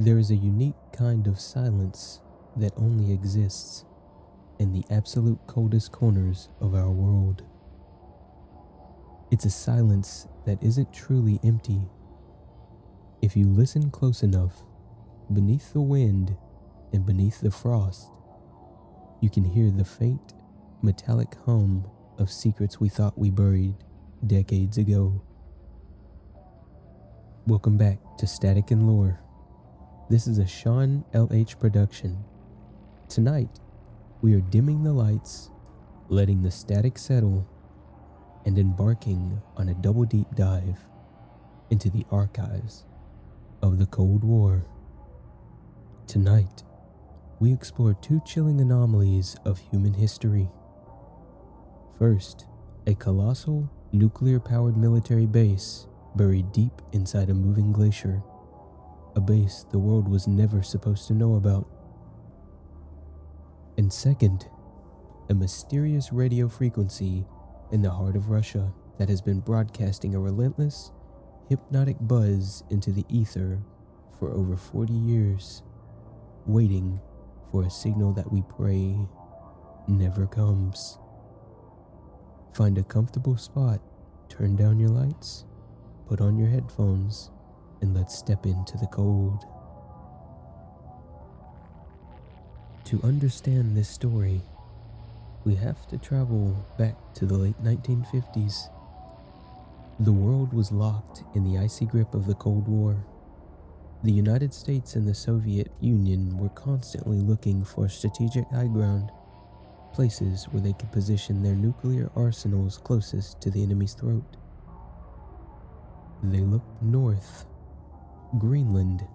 There is a unique kind of silence that only exists in the absolute coldest corners of our world. It's a silence that isn't truly empty. If you listen close enough, beneath the wind and beneath the frost, you can hear the faint, metallic hum of secrets we thought we buried decades ago. Welcome back to Static and Lore. This is a Sean L.H. production. Tonight, we are dimming the lights, letting the static settle, and embarking on a double deep dive into the archives of the Cold War. Tonight, we explore two chilling anomalies of human history. First, a colossal nuclear-powered military base buried deep inside a moving glacier, a base the world was never supposed to know about. And second, a mysterious radio frequency in the heart of Russia that has been broadcasting a relentless, hypnotic buzz into the ether for over 40 years, waiting for a signal that we pray never comes. Find a comfortable spot, turn down your lights, put on your headphones, and let's step into the cold. To understand this story, we have to travel back to the late 1950s. The world was locked in the icy grip of the Cold War. The United States and the Soviet Union were constantly looking for strategic high ground, places where they could position their nuclear arsenals closest to the enemy's throat. They looked north. Greenland,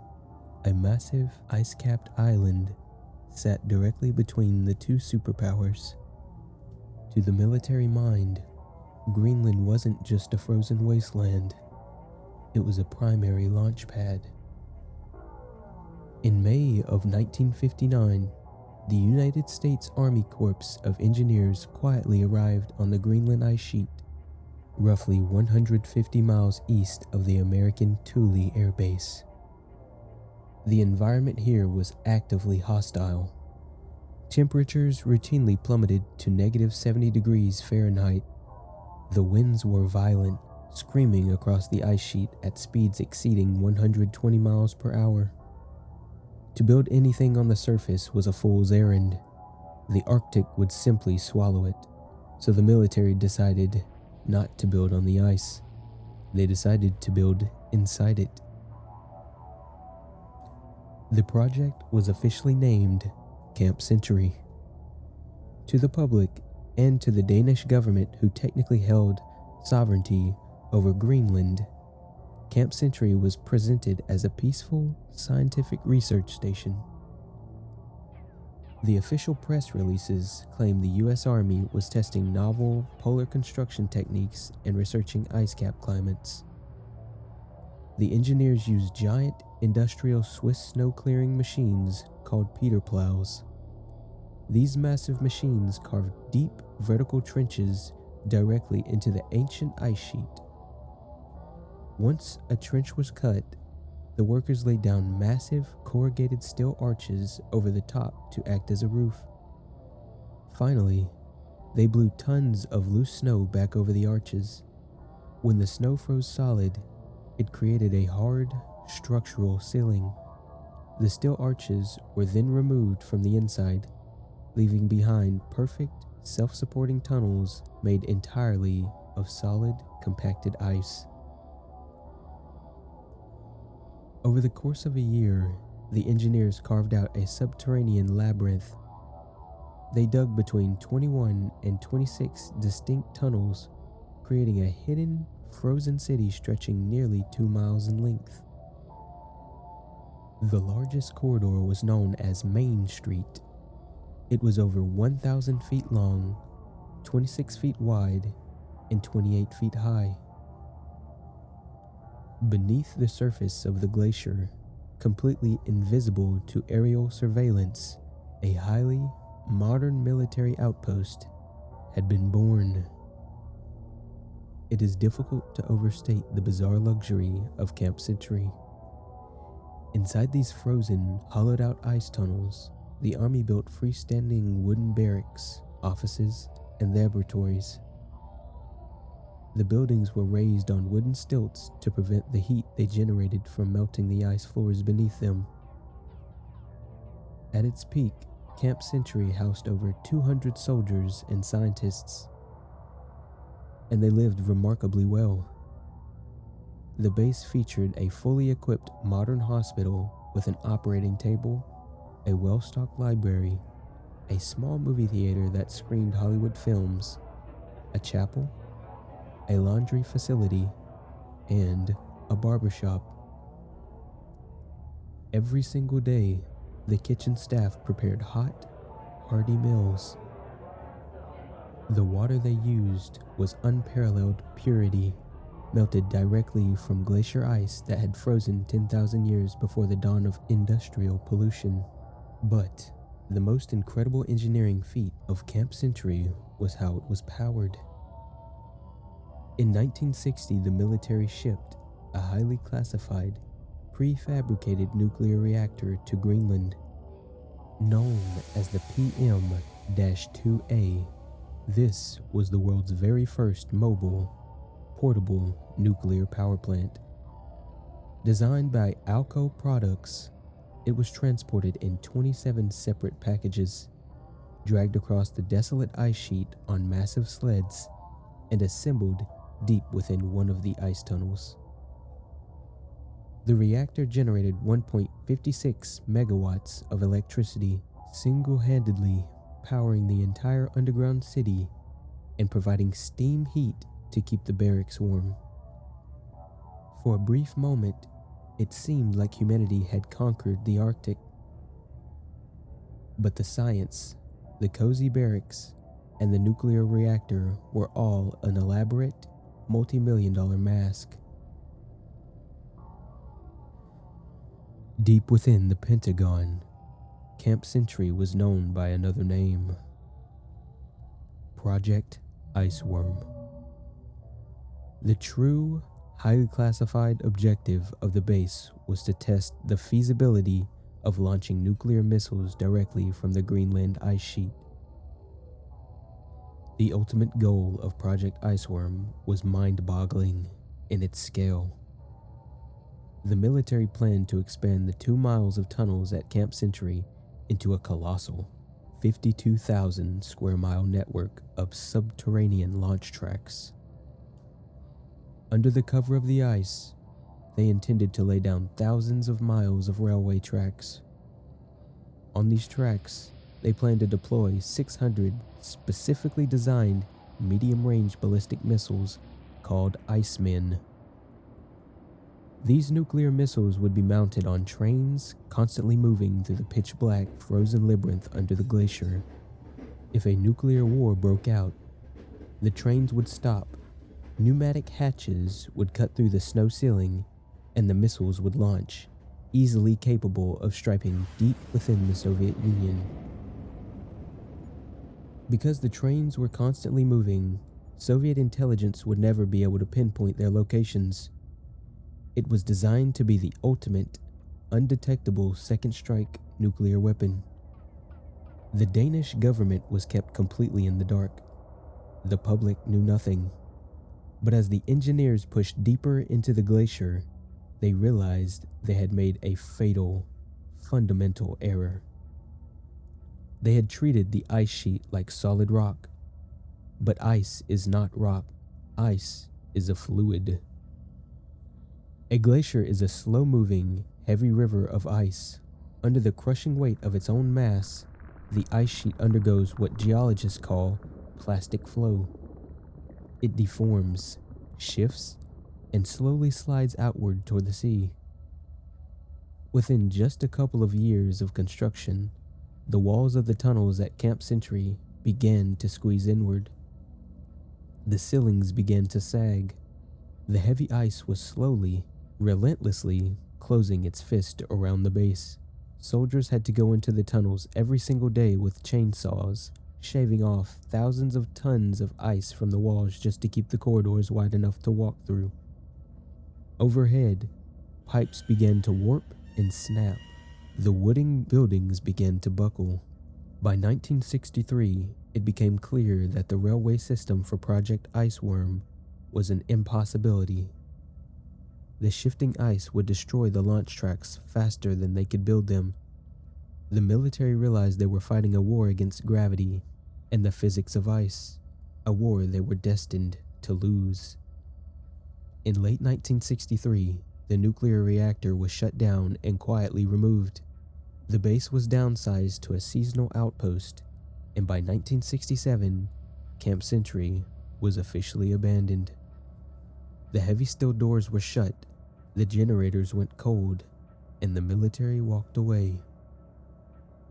a massive ice-capped island, sat directly between the two superpowers. To the military mind, Greenland wasn't just a frozen wasteland. It was a primary launch pad. In May of 1959, the United States Army Corps of Engineers quietly arrived on the Greenland ice sheet, roughly 150 miles east of the American Thule Air Base. The environment here was actively hostile. Temperatures routinely plummeted to negative 70 degrees Fahrenheit. The winds were violent, screaming across the ice sheet at speeds exceeding 120 miles per hour. To build anything on the surface was a fool's errand. The Arctic would simply swallow it, so the military decided not to build on the ice. They decided to build inside it. The project was officially named Camp Century. To the public and to the Danish government, who technically held sovereignty over Greenland, Camp Century was presented as a peaceful, scientific research station. The official press releases claimed the U.S. Army was testing novel polar construction techniques and researching ice cap climates. The engineers used giant industrial Swiss snow clearing machines called Peter plows. These massive machines carved deep vertical trenches directly into the ancient ice sheet. Once a trench was cut, the workers laid down massive corrugated steel arches over the top to act as a roof. Finally, they blew tons of loose snow back over the arches. When the snow froze solid, it created a hard, structural ceiling. The steel arches were then removed from the inside, leaving behind perfect, self-supporting tunnels made entirely of solid, compacted ice. Over the course of a year, the engineers carved out a subterranean labyrinth. They dug between 21 and 26 distinct tunnels, creating a hidden, frozen city stretching nearly 2 miles in length. The largest corridor was known as Main Street. It was over 1,000 feet long, 26 feet wide, and 28 feet high. Beneath the surface of the glacier, completely invisible to aerial surveillance, a highly modern military outpost had been born. It is difficult to overstate the bizarre luxury of Camp Century. Inside these frozen, hollowed-out ice tunnels, the Army built freestanding wooden barracks, offices, and laboratories. The buildings were raised on wooden stilts to prevent the heat they generated from melting the ice floors beneath them. At its peak, Camp Century housed over 200 soldiers and scientists, and they lived remarkably well. The base featured a fully equipped modern hospital with an operating table, a well-stocked library, a small movie theater that screened Hollywood films, a chapel, a laundry facility, and a barbershop. Every single day, the kitchen staff prepared hot, hearty meals. The water they used was unparalleled purity, melted directly from glacier ice that had frozen 10,000 years before the dawn of industrial pollution. But the most incredible engineering feat of Camp Century was how it was powered. In 1960, the military shipped a highly classified, prefabricated nuclear reactor to Greenland. Known as the PM-2A, this was the world's very first mobile, portable nuclear power plant. Designed by Alco Products, it was transported in 27 separate packages, dragged across the desolate ice sheet on massive sleds, and assembled deep within one of the ice tunnels. The reactor generated 1.56 megawatts of electricity, single-handedly powering the entire underground city and providing steam heat to keep the barracks warm. For a brief moment, it seemed like humanity had conquered the Arctic. But the science, the cozy barracks, and the nuclear reactor were all an elaborate, multi-million-dollar mask. Deep within the Pentagon, Camp Century was known by another name: Project Iceworm. The true, highly classified objective of the base was to test the feasibility of launching nuclear missiles directly from the Greenland ice sheet. The ultimate goal of Project Iceworm was mind-boggling in its scale. The military planned to expand the 2 miles of tunnels at Camp Century into a colossal 52,000 square mile network of subterranean launch tracks. Under the cover of the ice, they intended to lay down thousands of miles of railway tracks. On these tracks, they planned to deploy 600 specifically designed medium-range ballistic missiles called Icemen. These nuclear missiles would be mounted on trains constantly moving through the pitch-black frozen labyrinth under the glacier. If a nuclear war broke out, the trains would stop, pneumatic hatches would cut through the snow ceiling, and the missiles would launch, easily capable of striking deep within the Soviet Union. Because the trains were constantly moving, Soviet intelligence would never be able to pinpoint their locations. It was designed to be the ultimate, undetectable second strike nuclear weapon. The Danish government was kept completely in the dark. The public knew nothing. But as the engineers pushed deeper into the glacier, they realized they had made a fatal, fundamental error. They had treated the ice sheet like solid rock. But ice is not rock. Ice is a fluid. A glacier is a slow-moving, heavy river of ice. Under the crushing weight of its own mass, the ice sheet undergoes what geologists call plastic flow. It deforms, shifts, and slowly slides outward toward the sea. Within just a couple of years of construction, the walls of the tunnels at Camp Century began to squeeze inward. The ceilings began to sag. The heavy ice was slowly, relentlessly closing its fist around the base. Soldiers had to go into the tunnels every single day with chainsaws, shaving off thousands of tons of ice from the walls just to keep the corridors wide enough to walk through. Overhead, pipes began to warp and snap. The wooden buildings began to buckle. By 1963, it became clear that the railway system for Project Iceworm was an impossibility. The shifting ice would destroy the launch tracks faster than they could build them. The military realized they were fighting a war against gravity and the physics of ice, a war they were destined to lose. In late 1963, the nuclear reactor was shut down and quietly removed. The base was downsized to a seasonal outpost, and by 1967, Camp Century was officially abandoned. The heavy steel doors were shut, the generators went cold, and the military walked away.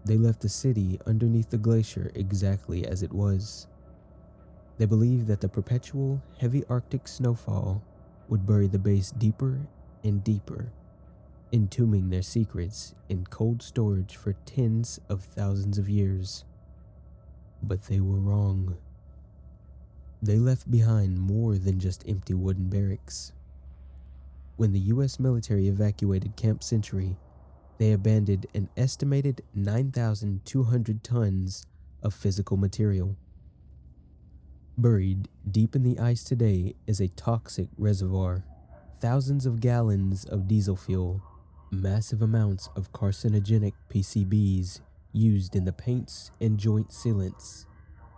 They left the city underneath the glacier exactly as it was. They believed that the perpetual, heavy Arctic snowfall would bury the base deeper and deeper, entombing their secrets in cold storage for tens of thousands of years. But they were wrong. They left behind more than just empty wooden barracks. When the US military evacuated Camp Century, they abandoned an estimated 9,200 tons of physical material. Buried deep in the ice today is a toxic reservoir, thousands of gallons of diesel fuel, massive amounts of carcinogenic PCBs used in the paints and joint sealants,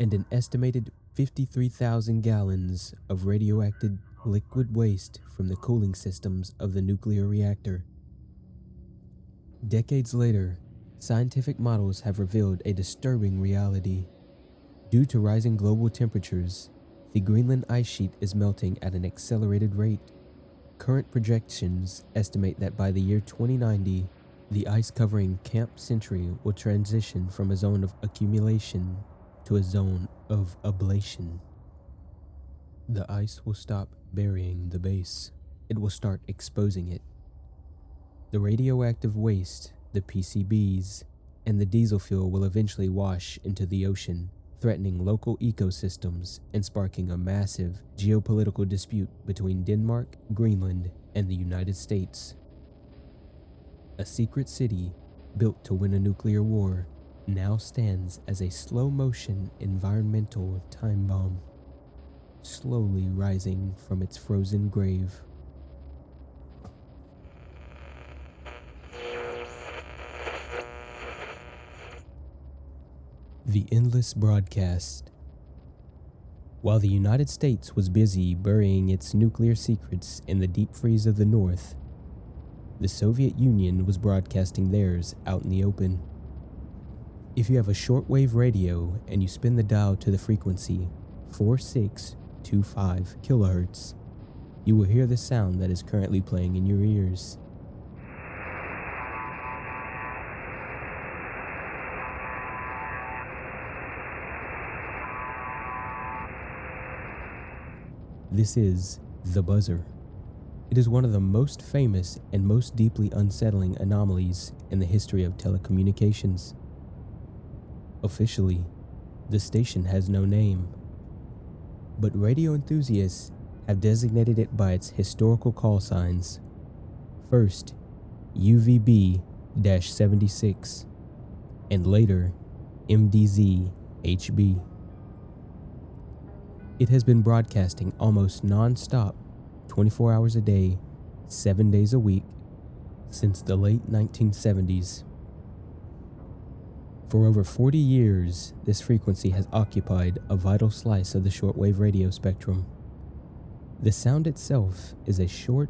and an estimated 53,000 gallons of radioactive liquid waste from the cooling systems of the nuclear reactor. Decades later, scientific models have revealed a disturbing reality. Due to rising global temperatures, the Greenland ice sheet is melting at an accelerated rate. Current projections estimate that by the year 2090, the ice covering Camp Century will transition from a zone of accumulation to a zone of ablation. The ice will stop burying the base. It will start exposing it. The radioactive waste, the PCBs, and the diesel fuel will eventually wash into the ocean, threatening local ecosystems and sparking a massive geopolitical dispute between Denmark, Greenland, and the United States. A secret city built to win a nuclear war now stands as a slow-motion environmental time bomb, slowly rising from its frozen grave. The endless broadcast. While the United States was busy burying its nuclear secrets in the deep freeze of the North, the Soviet Union was broadcasting theirs out in the open. If you have a shortwave radio and you spin the dial to the frequency 4625 kilohertz, you will hear the sound that is currently playing in your ears. This is the buzzer. It is one of the most famous and most deeply unsettling anomalies in the history of telecommunications. Officially, the station has no name, but radio enthusiasts have designated it by its historical call signs. First, UVB-76, and later, MDZ-HB. It has been broadcasting almost non-stop, 24 hours a day, 7 days a week, since the late 1970s. For over 40 years, this frequency has occupied a vital slice of the shortwave radio spectrum. The sound itself is a short,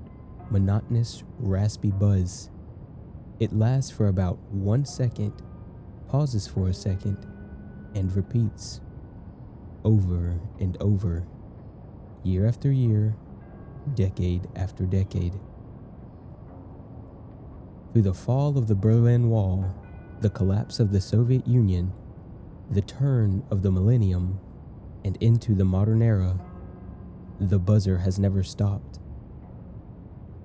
monotonous, raspy buzz. It lasts for about 1 second, pauses for a second, and repeats. Over and over, year after year, decade after decade. Through the fall of the Berlin Wall, the collapse of the Soviet Union, the turn of the millennium, and into the modern era, the buzzer has never stopped.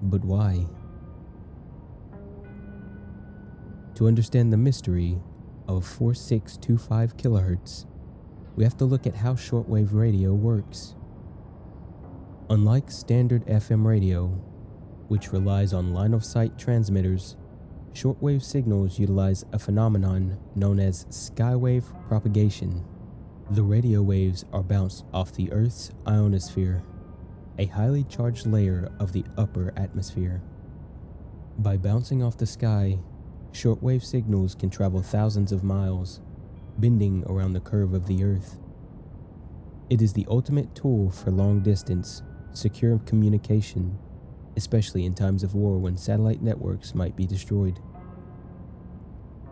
But why? To understand the mystery of 4625 kilohertz, we have to look at how shortwave radio works. Unlike standard FM radio, which relies on line-of-sight transmitters, Shortwave signals utilize a phenomenon known as skywave propagation. The radio waves are bounced off the Earth's ionosphere, a highly charged layer of the upper atmosphere. By bouncing off the sky, shortwave signals can travel thousands of miles, bending around the curve of the Earth. It is the ultimate tool for long-distance, secure communication, especially in times of war when satellite networks might be destroyed.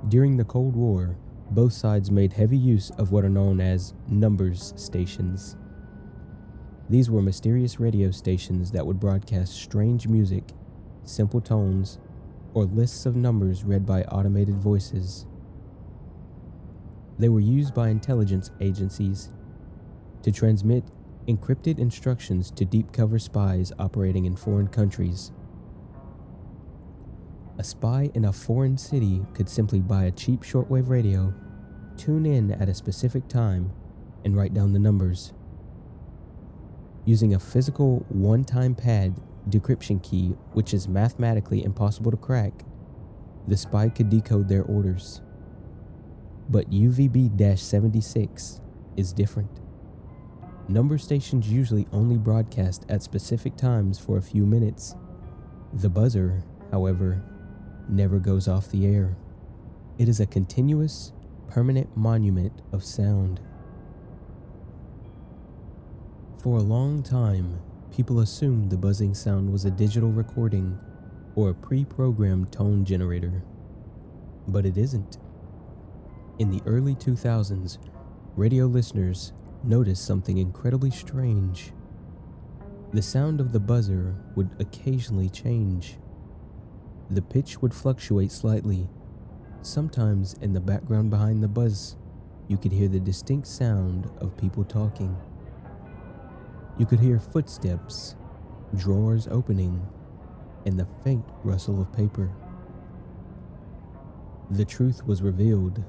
During the Cold War, both sides made heavy use of what are known as numbers stations. These were mysterious radio stations that would broadcast strange music, simple tones, or lists of numbers read by automated voices. They were used by intelligence agencies to transmit encrypted instructions to deep cover spies operating in foreign countries. A spy in a foreign city could simply buy a cheap shortwave radio, tune in at a specific time, and write down the numbers. Using a physical one-time pad decryption key, which is mathematically impossible to crack, the spy could decode their orders. But UVB-76 is different. Number stations usually only broadcast at specific times for a few minutes. The buzzer, however, never goes off the air. It is a continuous, permanent monument of sound. For a long time, people assumed the buzzing sound was a digital recording or a pre-programmed tone generator. But it isn't. In the early 2000s, radio listeners noticed something incredibly strange. The sound of the buzzer would occasionally change. The pitch would fluctuate slightly. Sometimes in the background behind the buzz, you could hear the distinct sound of people talking. You could hear footsteps, drawers opening, and the faint rustle of paper. The truth was revealed.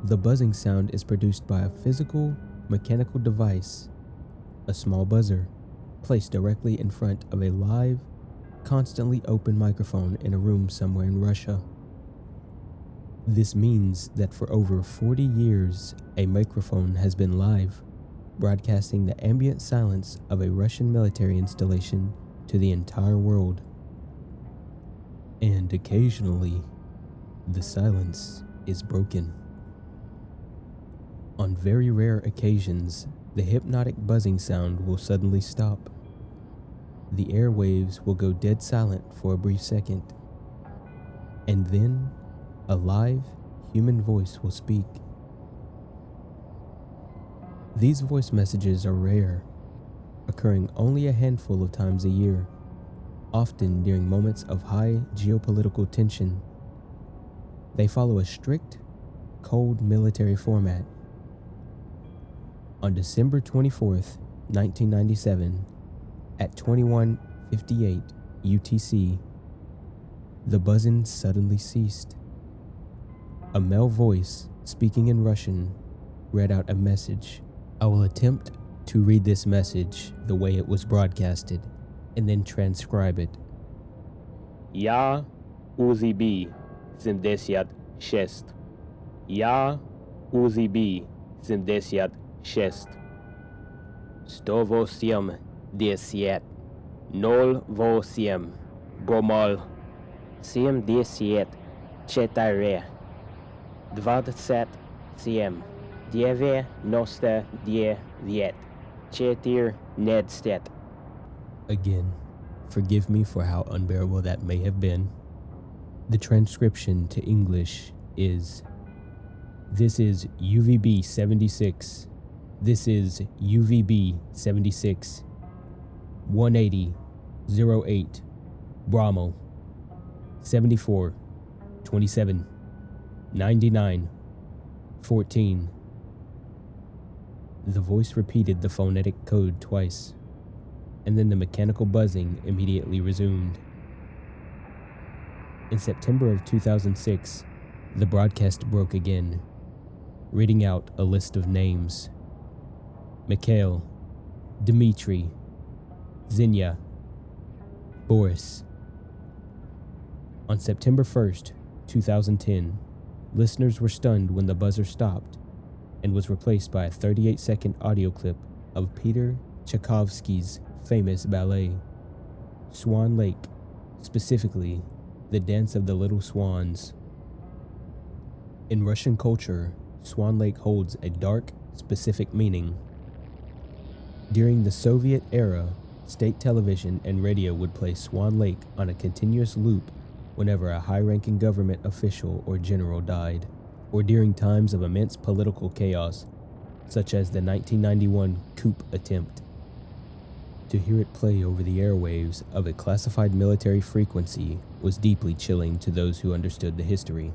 The buzzing sound is produced by a physical, mechanical device, a small buzzer, placed directly in front of a live, constantly open microphone in a room somewhere in Russia. This means that for over 40 years, a microphone has been live, broadcasting the ambient silence of a Russian military installation to the entire world. And occasionally, the silence is broken. On very rare occasions, the hypnotic buzzing sound will suddenly stop. The airwaves will go dead silent for a brief second, and then a live human voice will speak. These voice messages are rare, occurring only a handful of times a year, often during moments of high geopolitical tension. They follow a strict, cold military format. On December 24th, 1997, at 21:58 UTC, the buzzing suddenly ceased. A male voice, speaking in Russian, read out a message. I will attempt to read this message the way it was broadcasted, and then transcribe it. Я УЗБ 76. Я УЗБ 76. 108 10 08 Бомол 70 4 27 99 4 Nedstedt. Again, forgive me for how unbearable that may have been. The transcription to English is: this is UVB 76. This is UVB 76. 180 08 Bromel 74 27 99 14. The voice repeated the phonetic code twice, and then the mechanical buzzing immediately resumed. In September of 2006, the broadcast broke again, reading out a list of names: Mikhail, Dmitry, Zenya, Boris. On September 1st, 2010, listeners were stunned when the buzzer stopped and was replaced by a 38-second audio clip of Peter Tchaikovsky's famous ballet, Swan Lake, specifically the Dance of the Little Swans. In Russian culture, Swan Lake holds a dark, specific meaning. During the Soviet era, state television and radio would play Swan Lake on a continuous loop whenever a high-ranking government official or general died, or during times of immense political chaos, such as the 1991 coup attempt. To hear it play over the airwaves of a classified military frequency was deeply chilling to those who understood the history.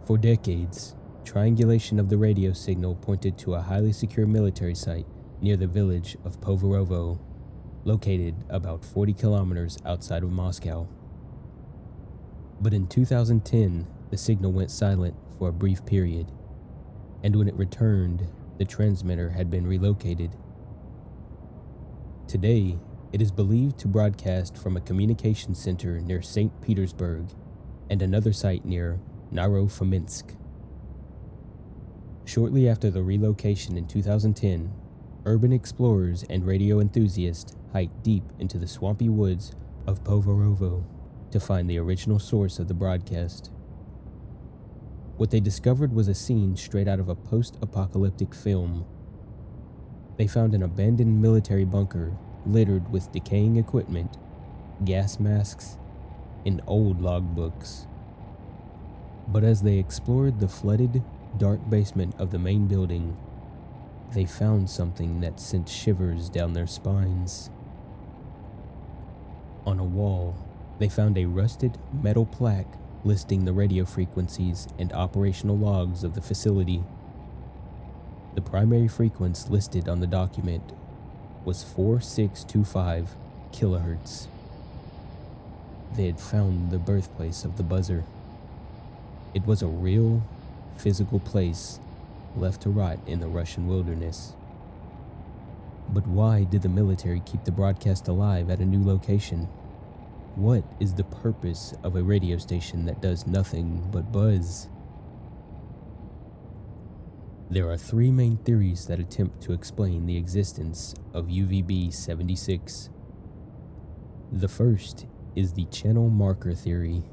For decades, triangulation of the radio signal pointed to a highly secure military site near the village of Povorovo, located about 40 kilometers outside of Moscow. But in 2010, the signal went silent for a brief period, and when it returned, the transmitter had been relocated. Today, it is believed to broadcast from a communication center near St. Petersburg and another site near Narofominsk. Shortly after the relocation in 2010, urban explorers and radio enthusiasts hiked deep into the swampy woods of Povorovo to find the original source of the broadcast. What they discovered was a scene straight out of a post-apocalyptic film. They found an abandoned military bunker littered with decaying equipment, gas masks, and old logbooks. But as they explored the flooded, dark basement of the main building, they found something that sent shivers down their spines. On a wall, they found a rusted metal plaque listing the radio frequencies and operational logs of the facility. The primary frequency listed on the document was 4625 kilohertz. They had found the birthplace of the buzzer. It was a real, physical place left to rot in the Russian wilderness. But why did the military keep the broadcast alive at a new location? What is the purpose of a radio station that does nothing but buzz? There are three main theories that attempt to explain the existence of UVB-76. The first is the channel marker theory.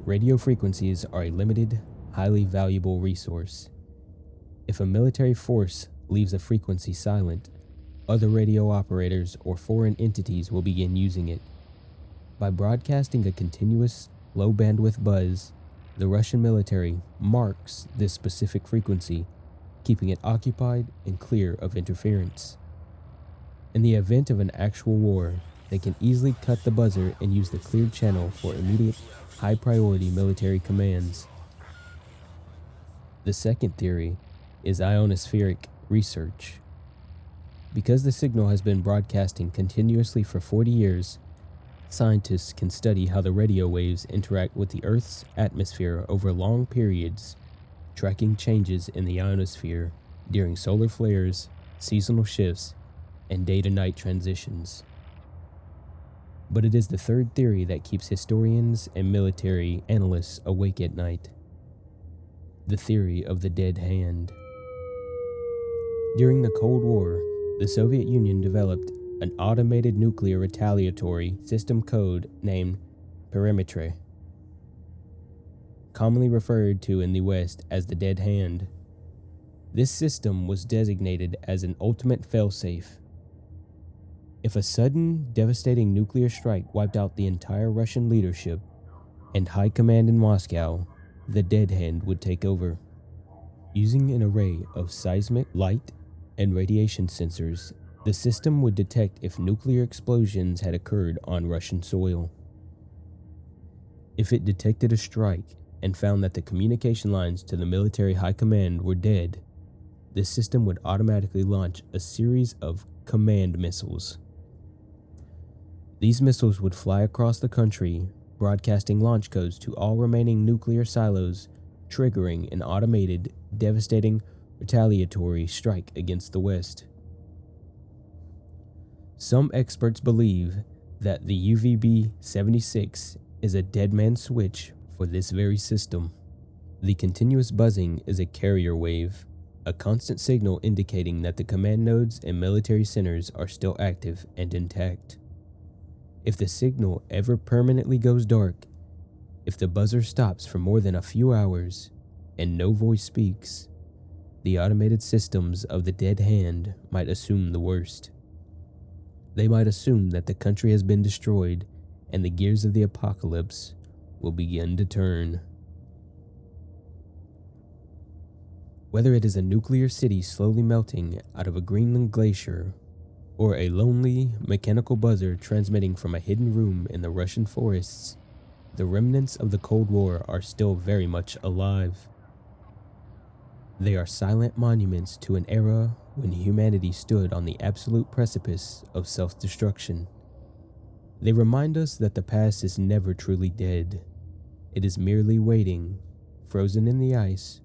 Radio frequencies are a limited, highly valuable resource. If a military force leaves a frequency silent, other radio operators or foreign entities will begin using it. By broadcasting a continuous, low-bandwidth buzz, the Russian military marks this specific frequency, keeping it occupied and clear of interference. In the event of an actual war, they can easily cut the buzzer and use the cleared channel for immediate, high-priority military commands. The second theory is ionospheric research. Because the signal has been broadcasting continuously for 40 years, scientists can study how the radio waves interact with the Earth's atmosphere over long periods, tracking changes in the ionosphere during solar flares, seasonal shifts, and day-to-night transitions. But it is the third theory that keeps historians and military analysts awake at night. The theory of the dead hand. During the Cold War, the Soviet Union developed an automated nuclear retaliatory system code named Perimetre, commonly referred to in the West as the dead hand. This system was designated as an ultimate failsafe. If a sudden, devastating nuclear strike wiped out the entire Russian leadership and high command in Moscow, the dead hand would take over. Using an array of seismic, light, and radiation sensors, the system would detect if nuclear explosions had occurred on Russian soil. If it detected a strike and found that the communication lines to the military high command were dead, the system would automatically launch a series of command missiles. These missiles would fly across the country, broadcasting launch codes to all remaining nuclear silos, triggering an automated, devastating, retaliatory strike against the West. Some experts believe that the UVB-76 is a dead man switch for this very system. The continuous buzzing is a carrier wave, a constant signal indicating that the command nodes and military centers are still active and intact. If the signal ever permanently goes dark, if the buzzer stops for more than a few hours, and no voice speaks, the automated systems of the dead hand might assume the worst. They might assume that the country has been destroyed and the gears of the apocalypse will begin to turn. Whether it is a nuclear city slowly melting out of a Greenland glacier, or a lonely, mechanical buzzer transmitting from a hidden room in the Russian forests, the remnants of the Cold War are still very much alive. They are silent monuments to an era when humanity stood on the absolute precipice of self-destruction. They remind us that the past is never truly dead. It is merely waiting, frozen in the ice,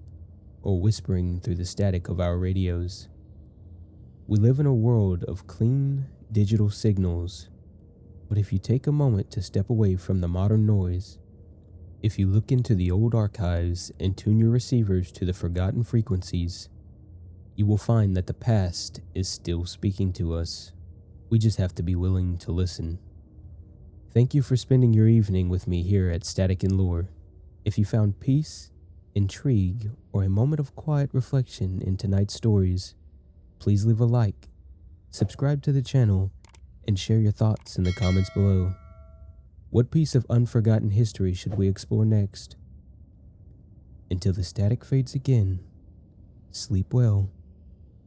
or whispering through the static of our radios. We live in a world of clean, digital signals, but if you take a moment to step away from the modern noise, if you look into the old archives and tune your receivers to the forgotten frequencies, you will find that the past is still speaking to us. We just have to be willing to listen. Thank you for spending your evening with me here at Static and Lore. If you found peace, intrigue, or a moment of quiet reflection in tonight's stories, please leave a like, subscribe to the channel, and share your thoughts in the comments below. What piece of unforgotten history should we explore next? Until the static fades again, sleep well,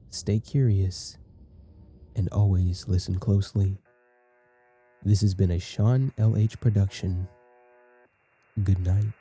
stay curious, and always listen closely. This has been a Sean LH production. Good night.